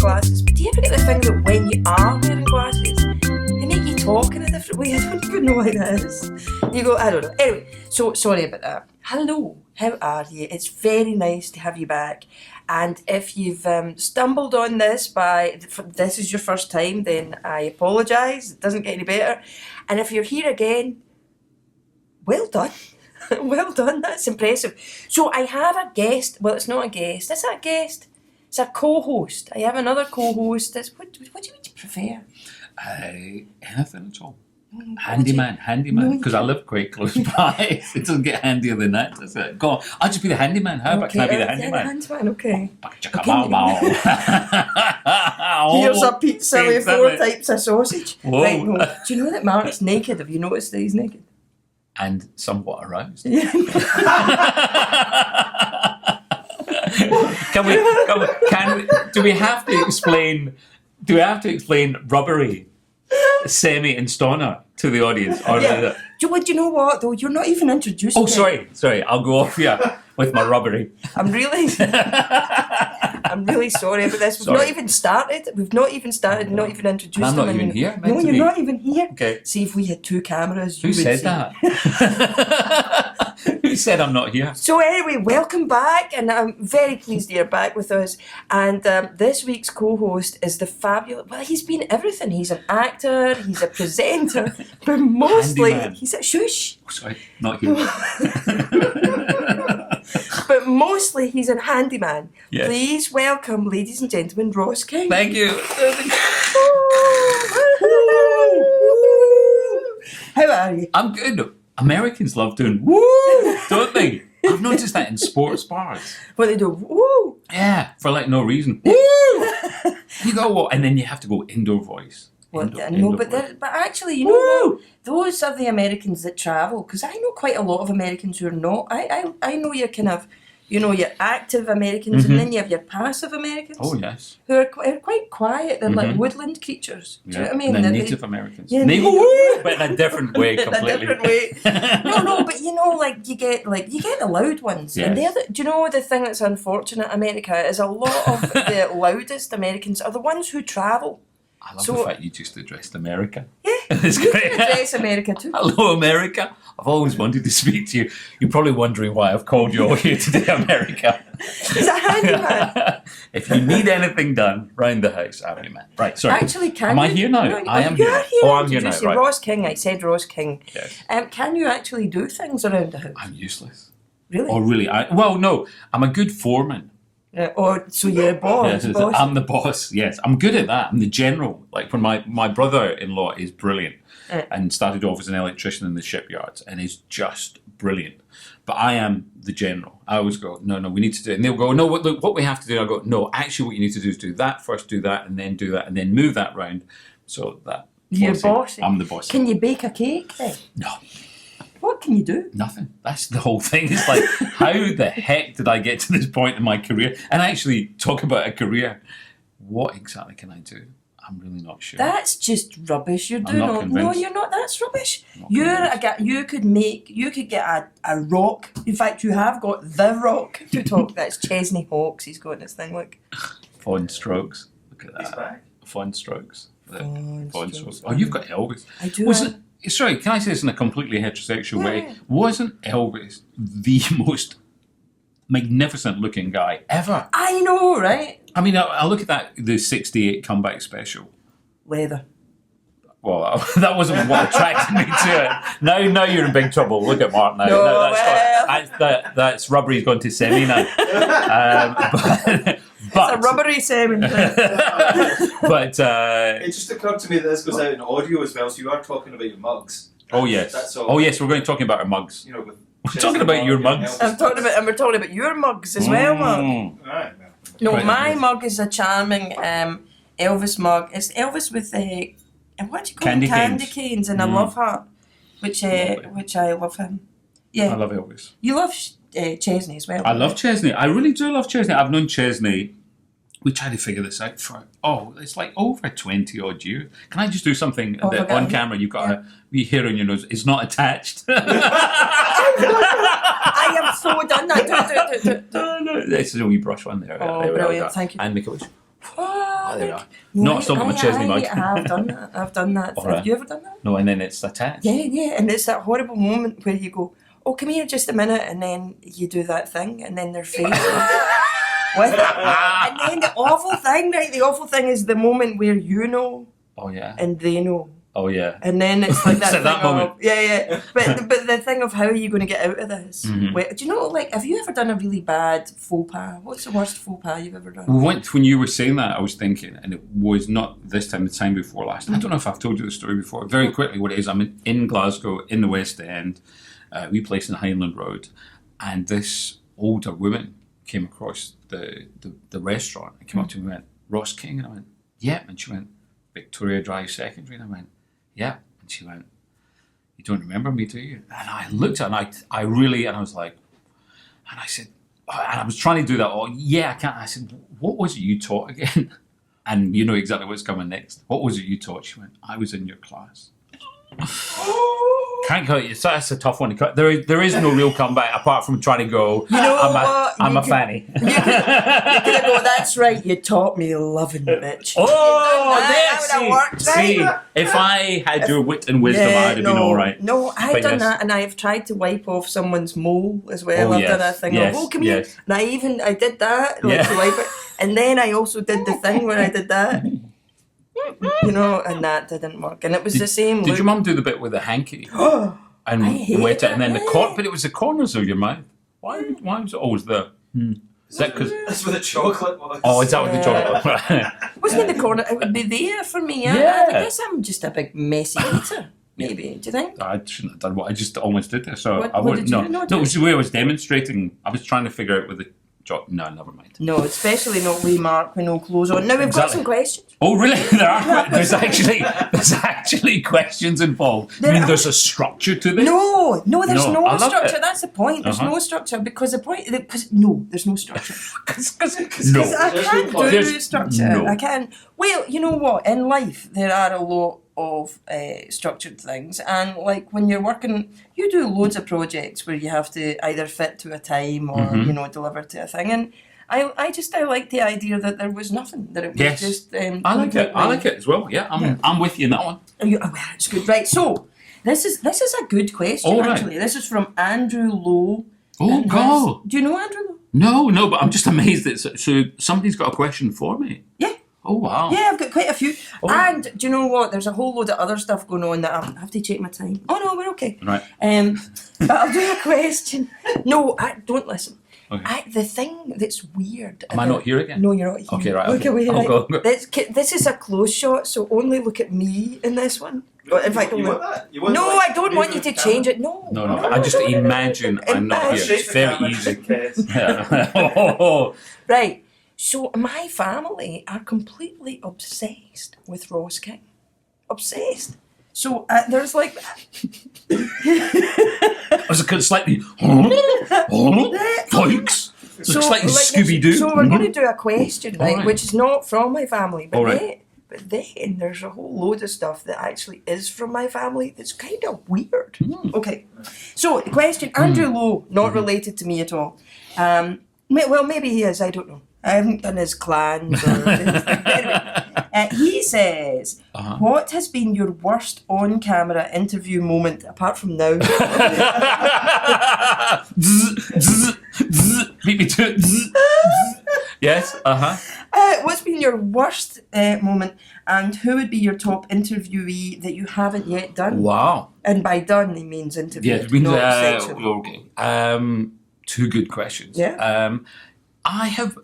glasses. But do you ever get the thing that when you are wearing glasses, they make you talk in a different way? I don't even know why that is. You go, I don't know. Anyway, so sorry about that. Hello, how are you? It's very nice to have you back. And if you've stumbled on this this is your first time, then I apologise. It doesn't get any better. And if you're here again, well done. Well done, that's impressive. So I have a guest. Well, it's not a guest. Is that a guest? It's a co-host. I have another co-host. What do you prefer? Anything at all. Handyman, because I live quite close by. It doesn't get handier than that, does it? Go on, I'll just be the handyman. How about, can I be the handyman? Okay. Oh, here's a pizza with 4 types of sausage. Whoa. Right, no. Do you know that Mark's naked? Have you noticed that he's naked? And somewhat aroused. Yeah. Do we have to explain rubbery, semi and stoner to the audience? Or yeah. Do you know what though? You're not even introduced. Oh, sorry. I'll go off here with my rubbery. I'm really sorry about this. We've not even started. Not even introduced. And I'm not even here. No, you're not even here. Okay. See, if we had 2 cameras, Who said that? Who said I'm not here? So anyway, welcome back, and I'm very pleased you're back with us. And this week's co-host is the fabulous. Well, he's been everything. He's an actor. He's a presenter, but mostly Handyman. he's a shush. Oh, sorry, not here. But mostly he's a handyman. Yes. Please welcome, ladies and gentlemen, Ross King. Thank you. How are you? I'm good. Americans love doing woo, don't they? I've noticed that in sports bars. Well, they do woo. Yeah, for like no reason. Woo! You go what? And then you have to go indoor voice. Well, but actually, you know, those are the Americans that travel. Because I know quite a lot of Americans who are not. I know you're kind of, your active Americans, and then you have your passive Americans. Oh yes. Who are quite quiet. They're like woodland creatures. Do you know what I mean? And then Native Americans. Yeah, but in a different way, completely. In a different way. No, but you get the loud ones. Yes. And do you know the thing that's unfortunate? America is a lot of the loudest Americans are the ones who travel. I love the fact you just addressed America. Yeah, it's you great. can address America too. Hello, America. I've always wanted to speak to you. You're probably wondering why I've called you all here today, America. He's a handyman. If you need anything done round the house, I'm your man. Right, sorry. Actually, am I here now? No, I am here. here. Oh, I'm here now. Right. Ross King. I said Ross King. Yes. Can you actually do things around the house? I'm useless. Really? Or really? No. I'm a good foreman. So you're a boss. Yes, I'm the boss. Yes, I'm good at that. I'm the general. Like when my brother-in-law is brilliant and started off as an electrician in the shipyards and is just brilliant. But I am the general. I always go, no, we need to do it. And they'll go, no, what we have to do. I go, no, actually what you need to do is do that first, do that, and then move that round. So that. You're boss. I'm the boss. Can you bake a cake then? No. What can you do? Nothing. That's the whole thing. It's like, how the heck did I get to this point in my career? And actually, talk about a career. What exactly can I do? I'm really not sure. That's just rubbish. You're doing not convinced. No, you're not. That's rubbish. You could get a rock. In fact, you have got the rock to talk. That's Chesney Hawkes. He's got this thing. Look. Fond strokes. Look at that. He's back. Fond strokes. Fond strokes. Oh, you've got Elvis. I do. Sorry, can I say this in a completely heterosexual way? Wasn't Elvis the most magnificent looking guy ever? I know, right? I mean, I look at the 68 comeback special. Leather. Well, that wasn't what attracted me to it. Now you're in big trouble. Look at Mark now. No, that's rubbery's gone to semi now. But it's a rubbery semi. But it just occurred to me that this goes out in audio as well, so you are talking about your mugs. Oh yes. That's all. Oh yes, we're going to talk about our mugs. With we're talking about your mugs. We're talking about your mugs as well, Mark. Right. No, my mug is a charming Elvis mug. It's Elvis with what do you call candy canes and a love heart, which I love him. Yeah, I love Elvis. You love Chesney as well. I love Chesney. I really do love Chesney. I've known Chesney. We tried to figure this out for it's like over 20 odd years. Can I just do something that on camera you've got a wee hair on your nose? It's not attached. I have so done that. No. This is a wee brush one there. Oh, there brilliant! Thank you. And make it. Oh, there we are. Not something with Chesney mug. I have done that. I've done that. All right. Have you ever done that? No, and then it's attached. Yeah. And it's that horrible moment where you go, oh, come here just a minute, and then you do that thing, and then their face with it. And then the awful thing, right? The awful thing is the moment where you know. Oh, yeah. And they know. Oh, yeah. And then it's like that It's at that thing moment. of, yeah. But the thing of how are you going to get out of this? Mm-hmm. Do you know, like, have you ever done a really bad faux pas? What's the worst faux pas you've ever done? When you were saying that, I was thinking, and it was not this time, the time before last. I don't know if I've told you the story before. Very quickly, what it is, I'm in Glasgow, in the West End, wee place in Highland Road, and this older woman came across the restaurant and came up to me and went, Ross King? And I went, yeah. And she went, Victoria Drive Secondary? And I went, yeah. And she went, you don't remember me, do you? And I looked at her and I was like, and I said, and I was trying to do that, yeah, I can't. I said, what was it you taught again? And you know exactly what's coming next. What was it you taught? She went, I was in your class. Can't cut it. That's a tough one to cut. There is no real comeback apart from trying to go, You know what? I'm a fanny. You're going to go, that's right, you taught me loving, bitch. Oh, That would have worked, see, right? if I had your wit and wisdom, I'd have been all right. No, I've But done yes. that, and I've tried to wipe off someone's mole as well. Oh, I've yes, done a thing yes, of, come here. yes. And I did that, like, Yeah. to wipe it. And then I also did the thing where I did that. You know, and that didn't work. And it was the same Did look. your mum do the bit with the hanky and I hate wet it, and then that. but it was the corners of your mouth. Why was it always there? Is that because? That's where the chocolate was. Oh, is that what the chocolate? Wasn't in the corner, it would be there for me. Yeah. I guess I'm just a big messy eater, maybe. Do you think? I shouldn't have done what I just almost did there, so What- I what wouldn't. did you No, not no, do? it was the way I was demonstrating. I was trying to figure out with the chocolate. No, never mind. No, especially not with Mark with no clothes on. Now we've got Exactly. some questions. Oh, really? There's actually questions involved. I mean, there's a structure to this. No, there's No, no I love structure. it. That's the point. There's Uh-huh. no structure because there's no structure. No. I There's can't no do There's- structure. no. I can't. Well, you know what? In life, there are a lot of structured things, and like when you're working, you do loads of projects where you have to either fit to a time or Mm-hmm. deliver to a thing. And I like the idea that there was nothing. That it was Yes. just. I like it. I like it as well. Yeah, I'm with you in that one. It's good, right? So this is a good question. All right. Actually, this is from Andrew Lowe. Oh, And God. do you know Andrew Lowe? No, but I'm just amazed that so somebody's got a question for me. Yeah. Oh, wow. Yeah, I've got quite a few. Oh. And do you know what? There's a whole load of other stuff going on that I have to check my time. Oh no, we're okay. Right. But I'll do a question. No, don't listen. Okay. The thing that's weird. Am I not here again? No, you're not here. Okay, right. Look Okay. away, I'll right? go. This is a close shot, so only look at me in this one. In fact, you only. want that? You want No, like, I don't want you to the change it. No. No. I just imagine I'm not Imagine. here. Straight It's for very camera, easy. just Yeah. Right. So my family are completely obsessed with Ross King. Obsessed. So there's like I was slightly. Thanks. It's slightly Scooby Doo. So we're going to do a question, right, Alright. which is not from my family, but Alright. then there's a whole load of stuff that actually is from my family that's kind of weird. Okay, so the question, Andrew Lowe, not related to me at all. Well, maybe he is, I don't know. I haven't done his clans or anyway, he says, what has been your worst on-camera interview moment apart from now? Beat me to it. Yes, What's been your worst moment, and who would be your top interviewee that you haven't yet done? Wow. And by done, he means interviewed, Yeah, it means, not sexually. okay. Two good questions. Yeah. I have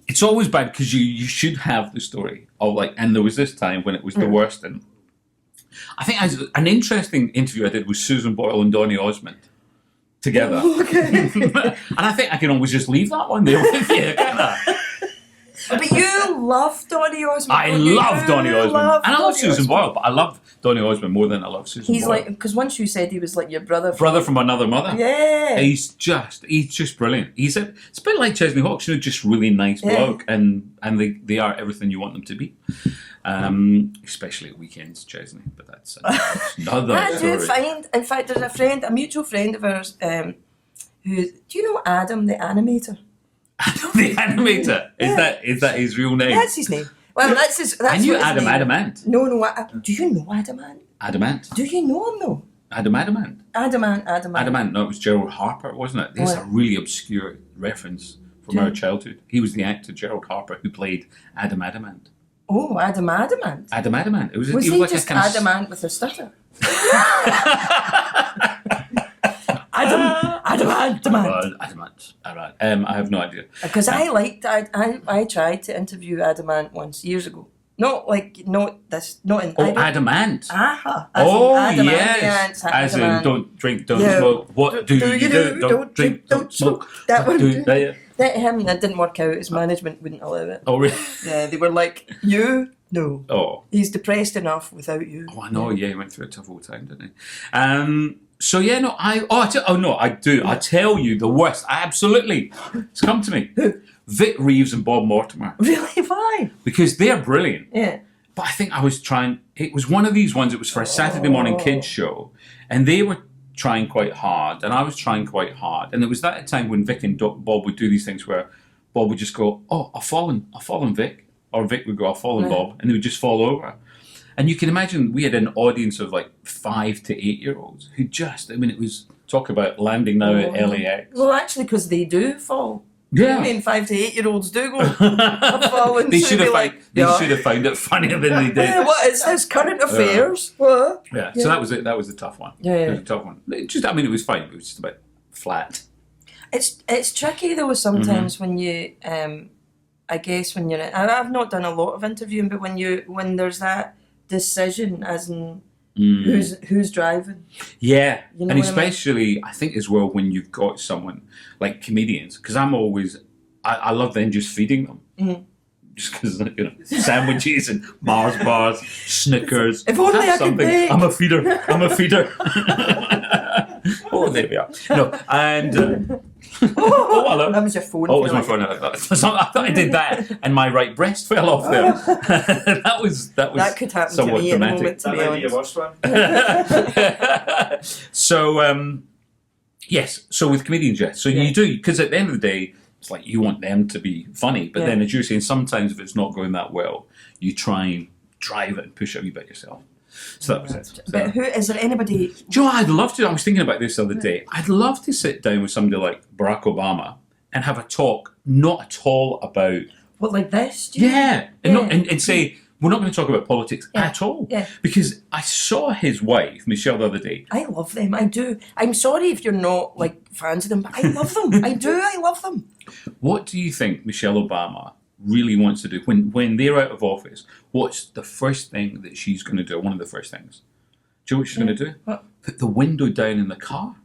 it's always bad because you should have the story of like, and there was this time when it was the worst, and I think an interesting interview I did with Susan Boyle and Donny Osmond together. Okay. And I think I can always just leave that one there with you, can't I? But you love Donny Osmond. I don't you? love Donny You Osmond. love And I love Donny Susan Osmond. Boyle, but I love Donny Osmond more than I love Susan He's Boyle. like, because once you said he was like your brother. Brother from another mother. Yeah. He's just brilliant. It's a bit like Chesney Hawkes, just really nice bloke, and they are everything you want them to be. Especially at weekends, Chesney. But that's another I story. do find, in fact, there's a mutual friend of ours, who, do you know Adam, the animator? The animator. Is that his real name? That's his name. Well, that's his. That's I knew what his Adam name. Adamant. No. Do you know Adamant? Adamant. Do you know him though? Adamant. Adamant. No, it was Gerald Harper, wasn't it? There's a really obscure reference from our childhood. He was the actor Gerald Harper who played Adam Adamant. Oh, Adam Adamant. Adam Adamant. Was he he like just a kind Adamant with a stutter? Adamant. Adamant. All right. I have no idea. Because I tried to interview Adamant once years ago. Not in. Adamant. Aha. Yes. As in, don't drink, don't smoke. What do you do? Don't drink, don't smoke. That one. That him, that didn't work out. His management wouldn't allow it. Oh, really? Yeah, they were like, you? No. Oh. He's depressed enough without you. Oh, I know. Yeah, he went through a tough old time, didn't he? So yeah, no, I do. I tell you, the worst. Absolutely, it's come to me. Who? Vic Reeves and Bob Mortimer. Really? Why? Because they're brilliant. Yeah. But I think I was trying. It was one of these ones. It was for a Saturday morning kids show, and they were trying quite hard, and I was trying quite hard. And it was that time when Vic and Bob would do these things where Bob would just go, "Oh, I've fallen, Vic," or Vic would go, "I've fallen, Bob," and they would just fall over. And you can imagine we had an audience of like 5 to 8 year olds who it was talk about landing now at LAX. Well, actually, because they do fall. Yeah. I mean, 5 to 8 year olds do go. I've fallen. They should have found it funnier than they did. Yeah, what is this? Current affairs? What? Yeah. So that was it. That was the tough one. Yeah. It was a tough one. It was fine. It was just a bit flat. It's tricky though sometimes when you I guess when you're and I've not done a lot of interviewing, but when there's that decision as in who's driving. Yeah. You know and what especially I think as well when you've got someone like comedians, because I'm always I love then just feeding them. Mm-hmm. Just because sandwiches and Mars bars, Snickers. If only I could bake. I'm a feeder. Oh, there we are. No, and oh, hello. That was your phone. Oh, it was my phone. I thought I did that, and my right breast fell off there. that was that could happen to somewhat me dramatic. in a moment. To That be might be your honest. worst one. So, yes. So with comedians, yes. So you do, because at the end of the day, it's like you want them to be funny, but then as you're saying, sometimes if it's not going that well, you try and drive it and push it a wee bit yourself. So that was it. So, But is there anybody? do you know what I'd love to? I was thinking about this the other day. I'd love to sit down with somebody like Barack Obama and have a talk, not at all about What, like this? Do you and not and say we're not going to talk about politics at all. Yeah. Because I saw his wife Michelle the other day. I love them. I do. I'm sorry if you're not like fans of them, but I love them. I do. I love them. What do you think Michelle Obama really wants to do when they're out of office? What's the first thing that she's going to do? One of the first things. Do you know what she's going to do? What? Put the window down in the car.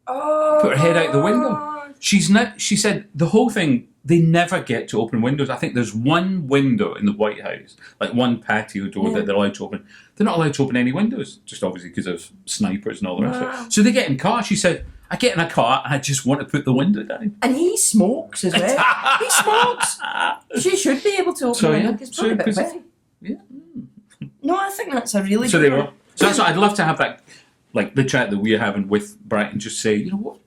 Oh. Put her head out the window. She said the whole thing, they never get to open windows. I think there's one window in the White House, like one patio door that they're allowed to open. They're not allowed to open any windows, just obviously because of snipers and all the rest of it. So they get in car. She said, I get in a car and I just want to put the window down. And he smokes as well. He smokes. She should be able to open the window. It's probably a bit wet. Yeah. No, I think that's a really So good there we one. go. So that's what I'd love to have that, like the chat that we're having with Bright and just say, you know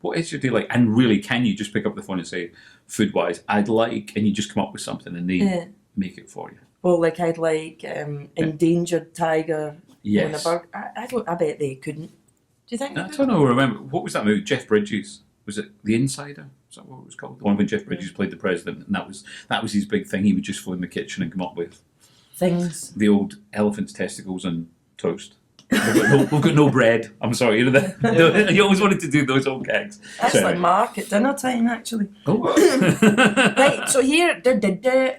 what is your day like? And really, can you just pick up the phone and say, food wise, I'd like, and you just come up with something and they make it for you. Well, like I'd like endangered tiger. Yes. On a burger. I bet they couldn't. Do you think? I don't know. Remember what was that movie? Jeff Bridges. Was it The Insider? Is that what it was called? The one when Jeff Bridges played the president, and that was his big thing. He would just go in the kitchen and come up with things. The old elephant's testicles and toast. We've got no bread. I'm sorry. You you always wanted to do those old gags. That's like Mark at dinner time, actually. Oh. Right. So here,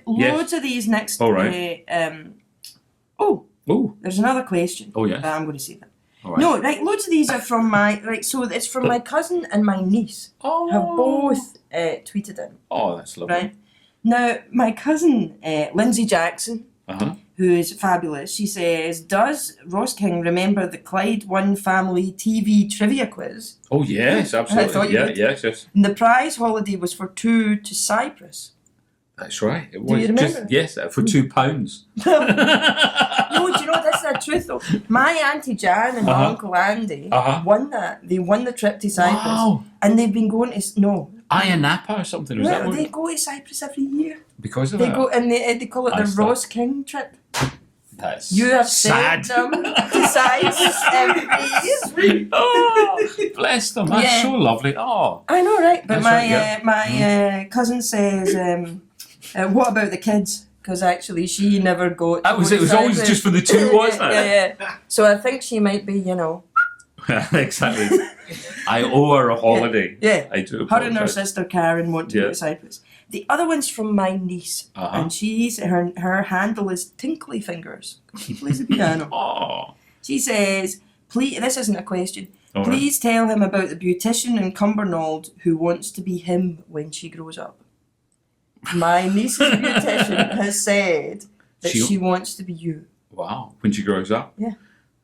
loads of these next. All right. There's another question. Oh yeah. But I'm going to say that. All right. No, right. Loads of these are from so it's from my cousin and my niece. Oh. Have both tweeted in. Oh, that's lovely. Right. Now, my cousin Lindsay Jackson, who is fabulous, she says, "Does Ross King remember the Clyde One Family TV trivia quiz?" Oh yes, absolutely. I thought you would. Yes. And the prize holiday was for 2 to Cyprus. That's right. It was Do you remember? yes, for £2. No, do you know this is the truth though? My Auntie Jan and my Uncle Andy won that. They won the trip to Cyprus. Wow. And they've been going to Napa or something? Or is that Well, what? they go to Cyprus every year. Because of They that? go and they call it I the start- Ross King trip. That's You have sad. sent them to Cyprus every year. Oh, bless them. That's Yeah. so lovely. Oh, I know, right? But That's my right, yeah. my cousin says, what about the kids? Because actually she never got. it was always just for the two, wasn't it? Yeah. So I think she might be, Exactly. I owe her a holiday. Yeah. I do. Her and her apologise. sister Karen want to go Yeah. to Cyprus. The other one's from my niece, and she's her handle is Tinkly Fingers. She plays the piano. Oh, She says, "Please, this isn't a question. all right. Please tell him about the beautician in Cumbernauld who wants to be him when she grows up." My niece's beautician has said that she wants to be you. Wow. When she grows up. Yeah.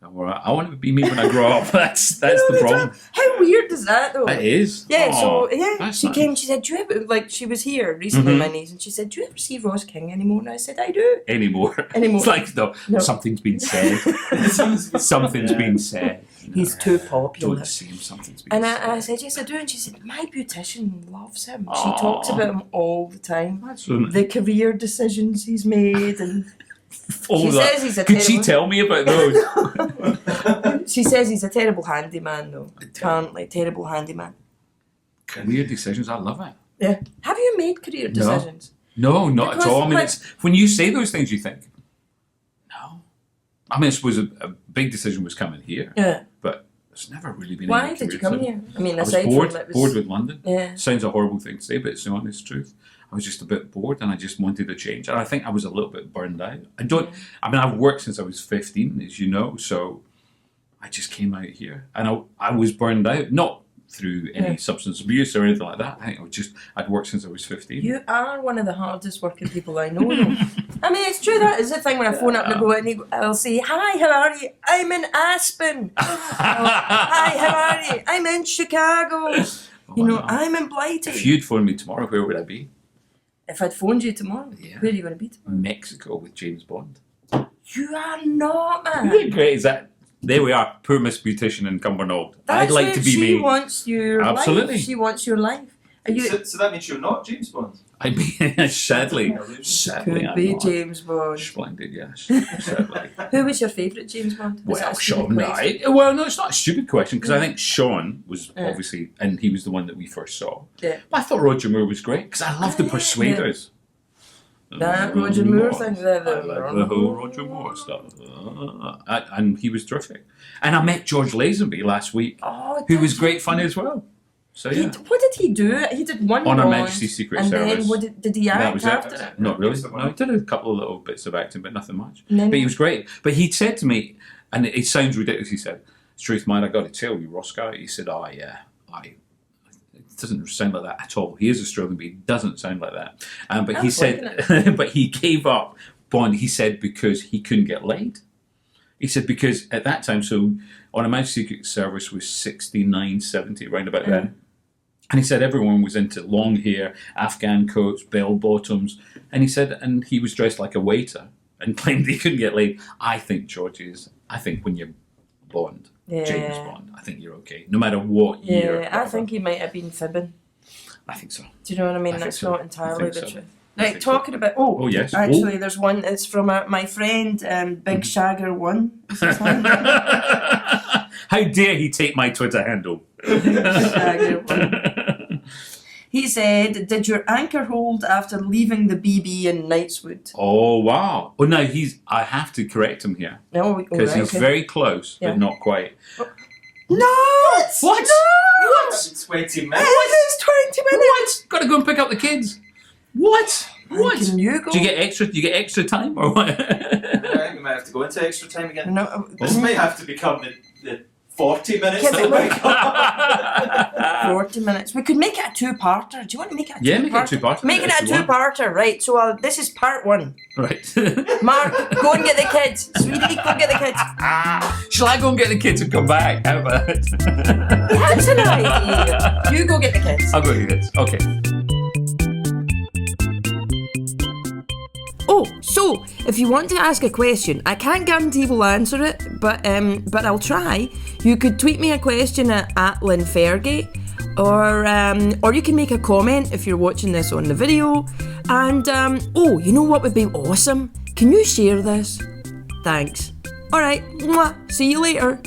All right. I want to be me when I grow up. That's the problem. How weird is that, though? It is. Yeah, Oh, so yeah, that's she nice. came. She said, "Do you ever like?" She was here recently, Mhm. my niece, and she said, "Do you ever see Ross King anymore?" And I said, "I do." Anymore. Anymore. It's like, no, No. something's been said. Something's been said. He's too popular. Don't see him. Something's been And said. I said, "Yes, I do." And she said, "My beautician loves him. Aw. She talks about him all the time. That's so nice. The career decisions he's made, and All she that. says he's a Could she terrible- tell me about those? she says he's a terrible handyman, though. Apparently, terrible handyman. Career decisions. I love it. Yeah. Have you made career decisions? No, not Because, at all. I mean, like- it's when you say those things, you think, no. I mean, I suppose a big decision was coming here, Yeah. but it's never really been. Why any did you career come decision. here? I mean, I was aside bored, from it was bored with London. yeah. Sounds a horrible thing to say, but it's the honest truth. I was just a bit bored, and I just wanted a change. And I think I was a little bit burned out. I mean, I've worked since I was 15, as you know, so I just came out here, and I was burned out, not through any substance abuse or anything like that. I think I'd worked since I was 15. You are one of the hardest working people I know. Though. I mean, it's true. That is the thing when I phone up and I go and I'll say, "Hi, how are you? I'm in Aspen." "Hi, how are you? I'm in Chicago." I'm in Blighty. If you'd phoned me tomorrow, where would I be? If I'd phoned you tomorrow, Yeah. where are you going to be tomorrow? Mexico with James Bond. You are not, man. Isn't it great? Is that? There we are, poor Miss Beautician in Cumbernauld. I'd That's like where to be she me. wants your Absolutely. life. She wants your life. Are you? So that means you're not James Bond. I'd be sadly Could I'm be not. James Bond. Splendid, yes. Sadly. Who was your favourite James Bond? Is that Well, a stupid Sean, question? well, no, it's not a stupid question because I think Sean was obviously, and he was the one that we first saw. Yeah. But I thought Roger Moore was great because I love the yeah. Persuaders. That Roger Moore thing. I like the whole Roger Moore stuff. And he was terrific. And I met George Lazenby last week, Oh, who was did great you? fun as well. So He, yeah. what did he do? He did one On Her Bond, Majesty's Secret and Service. then what did he That act was after it. it? Not really. That's the one. No, he did a couple of little bits of acting, but nothing much. And then But he was great. But he said to me, and it sounds ridiculous, he said, "Truth, man, I got to tell you, Roscoe." He said, "Oh, yeah, it doesn't sound like that at all. He is Australian, but he doesn't sound like that." But he That's said, but he gave up Bond, he said, because he couldn't get laid. He said, because at that time, so On Her Majesty's Secret Service was 69, 70, round about then. And he said everyone was into long hair, Afghan coats, bell bottoms. And he said, and he was dressed like a waiter and claimed he couldn't get laid. I think, George, I think when you're Bond, James Bond, I think you're okay. No matter what year. Yeah, I think he might have been fibbing. I think so. Do you know what I mean? I think That's so. not I entirely think the so. truth. I Right, think so. talking about... Oh, yes. Actually, there's one. It's from my friend, Big Shagger 1. Is his name? How dare he take my Twitter handle? Shagger 1. He said, "Did your anchor hold after leaving the BB in Knightswood?" Oh, wow. Oh, no, I have to correct him here. No, Because he's very close, Yeah. but not quite. No! What? No! What? 20 It minutes. is 20 minutes! What? Got to go and pick up the kids. What? What? Can you go? Do you get extra time or what? I think we might have to go into extra time again. No, This might have to become the 40 minutes. Kids, that wait. we got. 40 minutes. We could make it a two-parter. Do you want to make it a Yeah, two-parter? make it a two-parter, Making if it a you want. two-parter, right. So this is part 1. Right. Mark, go and get the kids. Sweetie, go and get the kids. Shall I go and get the kids and come back? How about it? That's an idea. You go get the kids. I'll go get the kids. Okay. Oh, so if you want to ask a question, I can't guarantee we'll answer it, but I'll try. You could tweet me a question at Lynn Fairgate, or you can make a comment if you're watching this on the video. And oh, you know what would be awesome? Can you share this? Thanks. Alright, see you later.